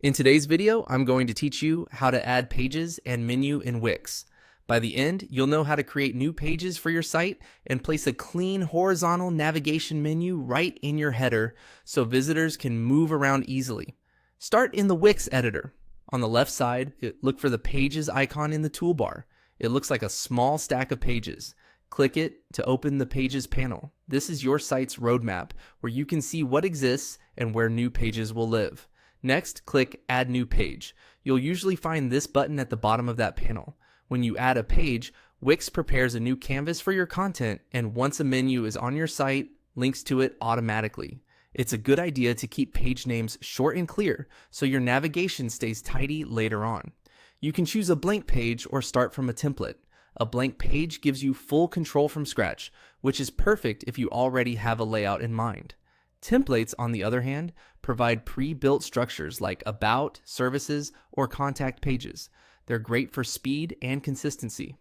In today's video, I'm going to teach you how to add pages and menu in Wix. By the end, you'll know how to create new pages for your site and place a clean horizontal navigation menu right in your header so visitors can move around easily. Start in the Wix editor. On the left side, look for the Pages icon in the toolbar. It looks like a small stack of pages. Click it to open the Pages panel. This is your site's roadmap where you can see what exists and where new pages will live. Next, click Add New Page. You'll usually find this button at the bottom of that panel. When you add a page, Wix prepares a new canvas for your content, and once a menu is on your site, links to it automatically. It's a good idea to keep page names short and clear so your navigation stays tidy later on. You can choose a blank page or start from a template. A blank page gives you full control from scratch, which is perfect if you already have a layout in mind. Templates, on the other hand, provide pre-built structures like about, services, or contact pages. They're great for speed and consistency.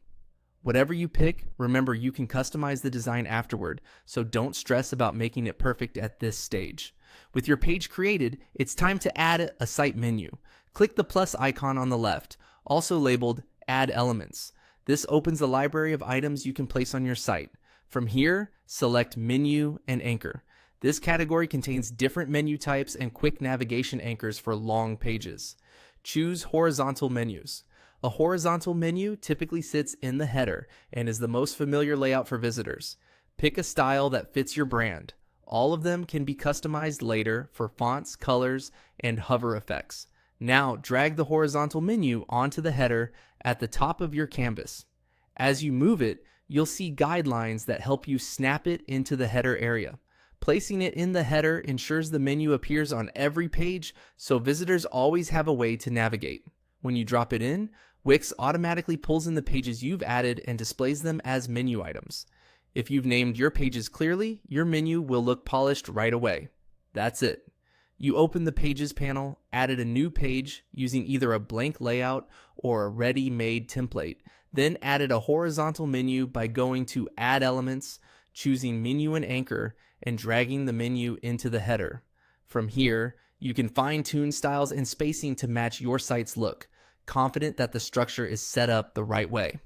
Whatever you pick, remember you can customize the design afterward, so don't stress about making it perfect at this stage. With your page created, it's time to add a site menu. Click the plus icon on the left, also labeled Add Elements. This opens the library of items you can place on your site. From here, select Menu and Anchor. This category contains different menu types and quick navigation anchors for long pages. Choose horizontal menus. A horizontal menu typically sits in the header and is the most familiar layout for visitors. Pick a style that fits your brand. All of them can be customized later for fonts, colors, and hover effects. Now drag the horizontal menu onto the header at the top of your canvas. As you move it, you'll see guidelines that help you snap it into the header area. Placing it in the header ensures the menu appears on every page, so visitors always have a way to navigate. When you drop it in, Wix automatically pulls in the pages you've added and displays them as menu items. If you've named your pages clearly, your menu will look polished right away. That's it. You open the Pages panel, added a new page using either a blank layout or a ready-made template, then added a horizontal menu by going to Add Elements, choosing Menu and Anchor, and dragging the menu into the header. From here, you can fine-tune styles and spacing to match your site's look, confident that the structure is set up the right way.